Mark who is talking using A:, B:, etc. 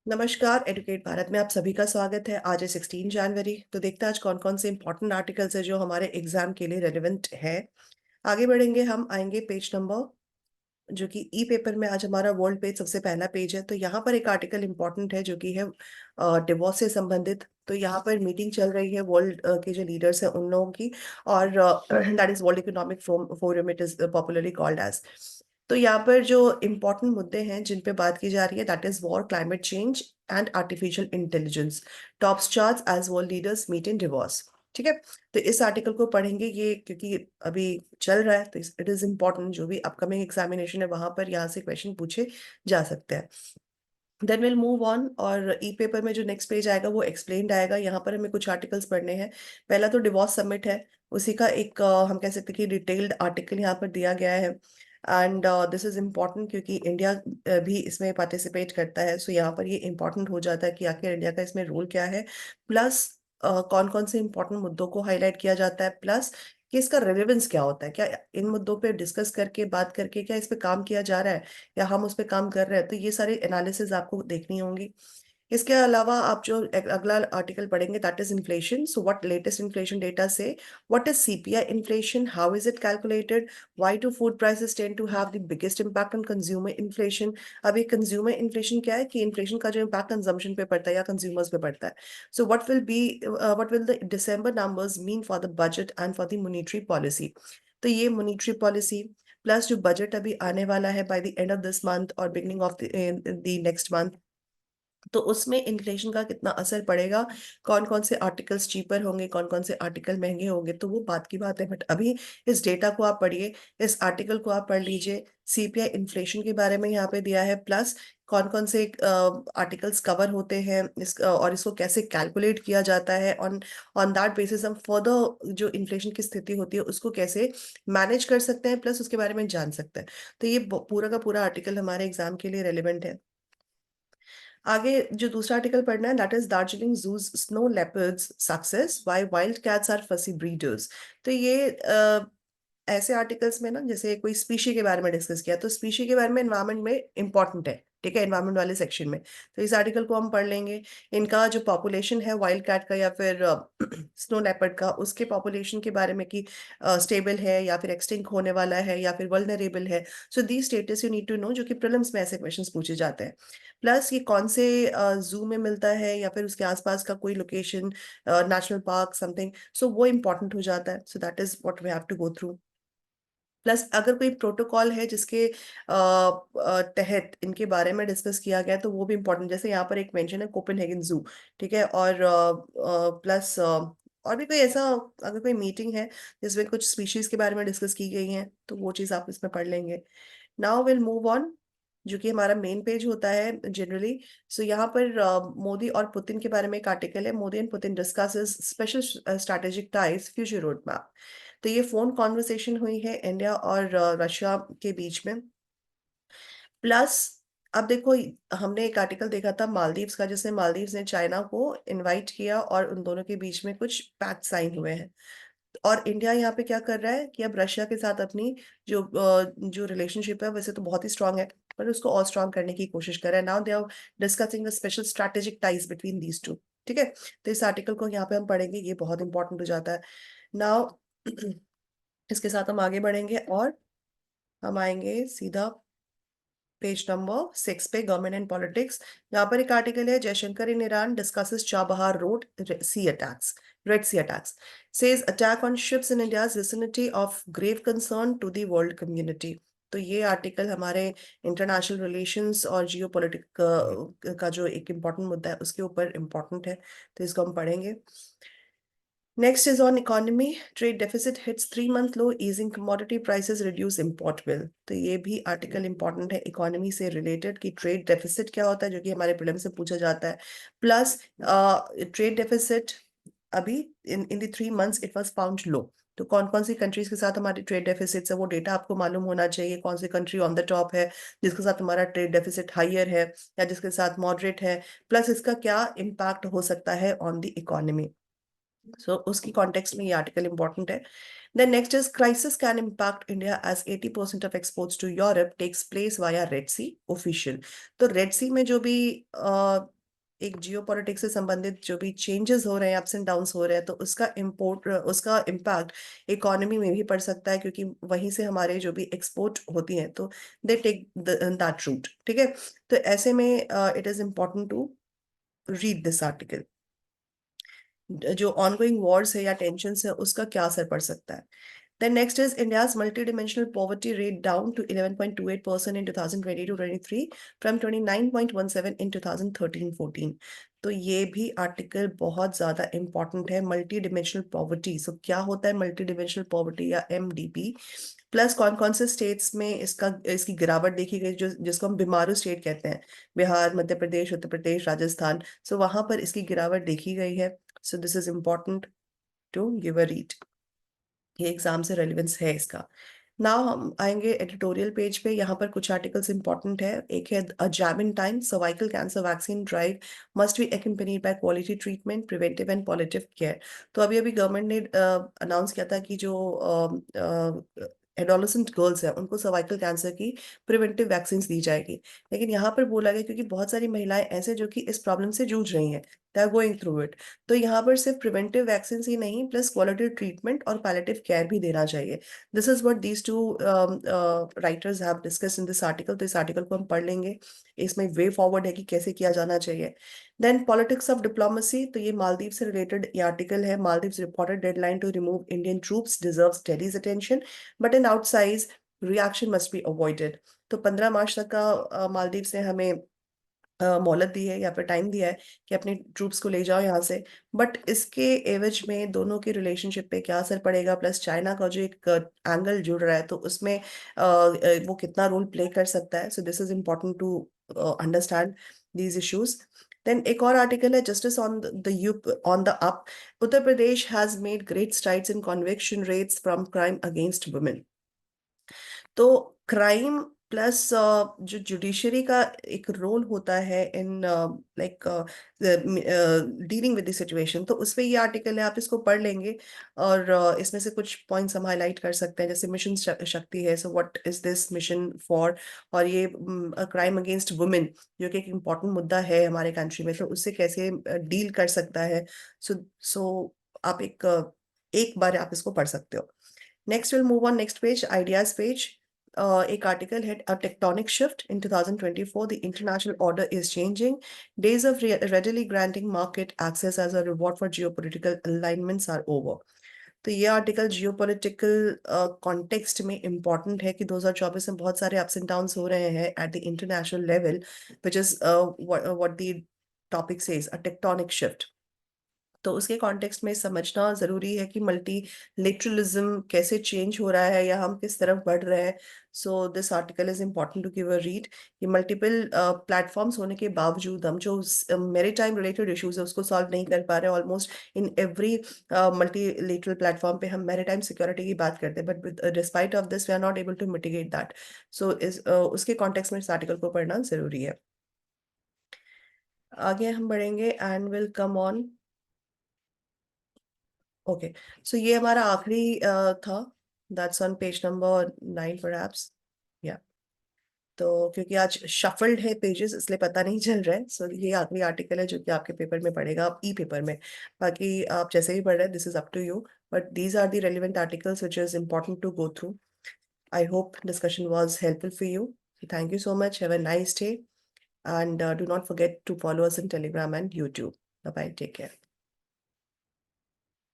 A: नमस्कार। एडुकेट भारत में आप सभी का स्वागत है। आज है 16 जनवरी। तो देखते हैं आज कौन कौन से इंपॉर्टेंट आर्टिकल्स है जो हमारे एग्जाम के लिए रेलेवेंट है। आगे बढ़ेंगे, हम आएंगे पेज नंबर जो कि ई पेपर में आज हमारा वर्ल्ड पेज सबसे पहला पेज है। तो यहाँ पर एक आर्टिकल इंपॉर्टेंट है जो कि है डिवोर्स से संबंधित। तो यहाँ पर मीटिंग चल रही है वर्ल्ड के जो लीडर्स हैं उन लोगों की, और that is world economic forum, it is popularly called as. तो यहाँ पर जो इम्पोर्टेंट मुद्दे हैं जिन पे बात की जा रही है, that is war, climate change and artificial intelligence. Top stars as world leaders meet in Davos. ठीक है। तो इस आर्टिकल को पढ़ेंगे ये, क्योंकि अभी चल रहा है, तो इट इज इम्पोर्टेंट। जो भी अपकमिंग एग्जामिनेशन है वहां पर यहाँ से क्वेश्चन पूछे जा सकते हैं। देन विल मूव ऑन, और ई पेपर में जो नेक्स्ट पेज आएगा वो एक्सप्लेन्ड आएगा। यहाँ पर हमें कुछ आर्टिकल्स पढ़ने हैं। पहला तो डिवोर्स समिट है, उसी का एक हम कह सकते हैं कि डिटेल्ड आर्टिकल यहाँ पर दिया गया है। एंड दिस इज इम्पॉर्टेंट क्योंकि इंडिया भी इसमें पार्टिसिपेट करता है। सो यहाँ पर ये इम्पॉर्टेंट हो जाता है कि आखिर इंडिया का इसमें रोल क्या है, प्लस कौन कौन से इंपॉर्टेंट मुद्दों को हाईलाइट किया जाता है, प्लस कि इसका रेलेवेंस क्या होता है। क्या इन मुद्दों पे डिस्कस करके, बात करके, क्या इस पे काम किया जा रहा है या हम उस पे काम कर रहे हैं। तो ये सारी एनालिसिस आपको देखनी होंगी। इसके अलावा आप जो अगला आर्टिकल पढ़ेंगे, that is inflation. So what latest inflation data से, what is CPI inflation, how is it calculated, why do food prices tend to have the biggest impact on consumer inflation. अब ये कंज्यूमर इन्फ्लेशन क्या है कि inflation का जो impact consumption पे पड़ता है या कंज्यूमर्स पे पड़ता है। So what will the December numbers mean for the budget and for the monetary policy. तो ये मॉनेटरी पॉलिसी प्लस जो बजट अभी आने वाला है by the end of this month और beginning of the next month, तो उसमें इन्फ्लेशन का कितना असर पड़ेगा, कौन कौन से आर्टिकल्स चीपर होंगे, कौन कौन से आर्टिकल महंगे होंगे, तो वो बात की बात है। बट अभी इस डेटा को आप पढ़िए, इस आर्टिकल को आप पढ़ लीजिए। सीपीआई इन्फ्लेशन के बारे में यहाँ पे दिया है, प्लस कौन कौन से आर्टिकल्स कवर होते हैं और इसको कैसे कैलकुलेट किया जाता है। ऑन ऑन दैट बेसिस हम फर्दर जो इन्फ्लेशन की स्थिति होती है उसको कैसे मैनेज कर सकते हैं, प्लस उसके बारे में जान सकते हैं। तो ये पूरा का पूरा आर्टिकल हमारे एग्जाम के लिए रेलिवेंट है। आगे जो दूसरा आर्टिकल पढ़ना है, that is Darjeeling zoo's snow leopards success, why wild cats are fussy breeders. तो ये ऐसे आर्टिकल्स में ना, जैसे कोई स्पीशी के बारे में डिस्कस किया, तो स्पीशी के बारे में एनवायरमेंट में इंपॉर्टेंट है। ठीक है, एनवायरमेंट वाले सेक्शन में। तो इस आर्टिकल को हम पढ़ लेंगे। इनका जो पॉपुलेशन है वाइल्ड कैट का या फिर स्नो लेपर्ड का, उसके पॉपुलेशन के बारे में कि स्टेबल है या फिर एक्सटिंक्ट होने वाला है या फिर वल्नरेबल है। So the status you need to know, जो कि प्रीलिम्स में ऐसे क्वेश्चंस पूछे जाते हैं। प्लस ये कौन से जू में मिलता है या फिर उसके आसपास का कोई location, national park something, so वो इंपॉर्टेंट हो जाता है। So that is what we have to go through. Plus अगर कोई प्रोटोकॉल है जिसके तहत इनके बारे में डिस्कस किया गया, तो वो भी इम्पोर्टेंट। जैसे यहाँ पर एक मेंशन है कोपेनहेगन जू। ठीक है, और प्लस और भी कोई ऐसा, अगर कोई मीटिंग है जिसमें कुछ स्पीशीज के बारे में डिस्कस की गई हैं, तो वो चीज़ आप इसमें पढ़ लेंगे। नाउ विल मूव ऑन, जो कि हमारा मेन पेज होता है जनरली। सो यहाँ पर मोदी और पुतिन के बारे में एक आर्टिकल है, Modi and Putin discusses special strategic ties future road map. तो ये फोन कॉन्वर्सेशन हुई है इंडिया और रशिया के बीच में। प्लस अब देखो, हमने एक आर्टिकल देखा था मालदीव्स का, जिसमें मालदीव्स ने चाइना को इनवाइट किया और उन दोनों के बीच में कुछ पैक्ट साइन हुए हैं। और इंडिया यहाँ पे क्या कर रहा है कि अब रशिया के साथ अपनी जो रिलेशनशिप है वैसे तो बहुत ही स्ट्रांग है, पर उसको और स्ट्रांग करने की कोशिश कर रहा है। Now they are discussing the special strategic ties between these two. ठीक है, तो इस आर्टिकल को यहाँ पे हम पढ़ेंगे, ये बहुत इंपॉर्टेंट हो जाता है। नाउ इसके साथ हम आगे बढ़ेंगे और हम आएंगे सीधा पेज नंबर 6 पे, गवर्नमेंट एंड पॉलिटिक्स। यहाँ पर एक आर्टिकल है, Jaishankar in Iran discusses Chabahar red sea attacks, red sea attacks, says attack on ships in India's vicinity of grave concern to the world community. तो ये आर्टिकल हमारे इंटरनेशनल रिलेशंस और जियो का जो एक इम्पॉर्टेंट मुद्दा है उसके ऊपर इम्पॉर्टेंट है, तो इसको हम पढ़ेंगे। Next is on economy. Trade deficit hits 3-month low, easing commodity prices, reduce import bill. तो ये भी आर्टिकल इंपॉर्टेंट है इकोनॉमी से रिलेटेड, कि ट्रेड डेफिसिट क्या होता है, जो कि हमारे प्रीलिम से पूछा जाता है। प्लस ट्रेड डेफिसिट अभी in in the 3 months it was found low. तो कौन कौन सी कंट्रीज के साथ हमारी ट्रेड डेफिसिट है वो डेटा आपको मालूम होना चाहिए। कौन सी कंट्री ऑन द टॉप है जिसके साथ हमारा ट्रेड डेफिसिट हाइयर है या जिसके साथ मॉडरेट है, प्लस इसका क्या इम्पैक्ट हो सकता है ऑन द इकोनॉमी। सो उसकी कॉन्टेक्स्ट में ये आर्टिकल इंपॉर्टेंट है। Then next is crisis can impact India as 80% of exports to Europe takes place via Red Sea official. तो रेड सी में जो भी एक जियोपॉलिटिक्स से संबंधित जो भी चेंजेस हो रहे हैं, अप्स एंड डाउन्स हो रहे हैं, तो उसका इम्पैक्ट इकोनॉमी में भी पड़ सकता है, क्योंकि वहीं से हमारे जो भी एक्सपोर्ट होती हैं तो दे टेक दैट रूट। ठीक है, तो ऐसे में it is important to read this article. जो ऑनगोइंग वॉर्स है या टेंशन है उसका क्या असर पड़ सकता है। Then next is India's multidimensional poverty rate down to 11.28% in 2022-23 from 29.17 in 2013-14। तो ये भी आर्टिकल बहुत ज्यादा इंपॉर्टेंट है। मल्टी डिमेंशनल पॉवर्टी, सो क्या होता है मल्टी डिमेंशनल पॉवर्टी या एमडीपी, प्लस कौन कौन से स्टेट्स में इसकी गिरावट देखी गई, जो जिसको हम बीमारू स्टेट कहते हैं, बिहार, मध्य प्रदेश, उत्तर प्रदेश, राजस्थान, सो वहां पर इसकी गिरावट देखी गई है। So this is important to give a read, ये एग्जाम से रेलिवेंस है इसका। नाउ हम आएंगे एडिटोरियल पेज पे। यहाँ पर कुछ आर्टिकल्स इंपॉर्टेंट है। एक है a jab in time, cervical cancer vaccine drive must be accompanied by quality treatment, preventive and palliative care. तो अभी अभी गवर्नमेंट ने अनाउंस किया था कि जो एडोलेसेंट गर्ल्स हैं उनको सर्वाइकल कैंसर की प्रिवेंटिव वैक्सीन दी जाएगी। लेकिन यहाँ पर बोला गया क्योंकि बहुत सारी महिलाएं ऐसे जो कि इस प्रॉब्लम से जूझ रही हैं, they are going through it, तो यहाँ पर सिर्फ प्रिवेंटिव वैक्सीन ही नहीं, प्लस क्वालिटी ट्रीटमेंट और पैलेटिव केयर भी देना चाहिए। This is what these two writers have discuss in this article. तो इस आर्टिकल को हम पढ़ लेंगे, इसमें वे फॉरवर्ड है कि कैसे किया जाना चाहिए। देन पॉलिटिक्स ऑफ डिप्लोमेसी, तो ये मालदीव से रिलेटेड ये आर्टिकल है। Maldives reported deadline to remove Indian troops deserves Delhi's attention, but an outsize reaction must be avoided. तो 15 मार्च तक का मालदीव ने हमें मोहलत दी है या फिर टाइम दिया है कि अपने ट्रूप्स को ले जाओ यहाँ से, बट इसके एवज में दोनों के रिलेशनशिप पे क्या असर पड़ेगा, प्लस चाइना का जो एक एंगल जुड़ रहा है तो उसमें वो कितना रोल प्ले कर सकता है। So this is important to understand these issues. Then एक और आर्टिकल है justice on the up on the up, Uttar Pradesh has made great strides in conviction rates from crime against women. तो क्राइम प्लस जो judiciary का एक role होता है in like dealing with the situation, तो उसपे ये आर्टिकल है, आप इसको पढ़ लेंगे। और इसमें से कुछ पॉइंट्स हम हाईलाइट कर सकते हैं, जैसे मिशन शक्ति है, so what is this mission for, और ये क्राइम अगेंस्ट वुमेन जो कि एक इम्पॉर्टेंट मुद्दा है हमारे कंट्री में, तो उससे कैसे डील कर सकता है। सो आप एक बार आप इसको पढ़ सकते हो। Next, we'll move on next page, ideas page. एक आर्टिकल है a tectonic shift in 2024. The international order is changing. Days of readily granting market access as a reward for geopolitical alignments are over. तो ये article geopolitical context में important है कि 2024 में बहुत सारे अप्स एंड डाउन्स हो रहे हैं at the international level, which is what the topic says, a tectonic shift. तो उसके कॉन्टेक्स्ट में समझना जरूरी है कि मल्टीलेटरलिज्म कैसे चेंज हो रहा है या हम किस तरफ बढ़ रहे हैं। So this article is important to give a read. ये मल्टीपल प्लेटफॉर्म्स होने के बावजूद हम जो मैरीटाइम रिलेटेड इश्यूज है उसको सॉल्व नहीं कर पा रहे हैं। Almost in every multilateral platform पे हम मैरीटाइम सिक्योरिटी की बात करते हैं, but despite of this we are not able to mitigate that. So उसके कॉन्टेक्स्ट में इस आर्टिकल को पढ़ना जरूरी है। आगे हम बढ़ेंगे and will come on. Okay, so ये हमारा आखिरी था, that's on page number 9 perhaps. या तो क्योंकि आज शफल्ड है पेजेस इसलिए पता नहीं चल रहा है। सो ये आखिरी आर्टिकल है जो कि आपके पेपर में पड़ेगा, आप ई पेपर में। बाकी आप जैसे भी पढ़ रहे हैं, this is up to you, but these are the relevant articles which is important to go through. I hope discussion was helpful for you. Thank you so much. Have a nice day, and do not forget to follow us on Telegram and YouTube. Bye bye. Take care.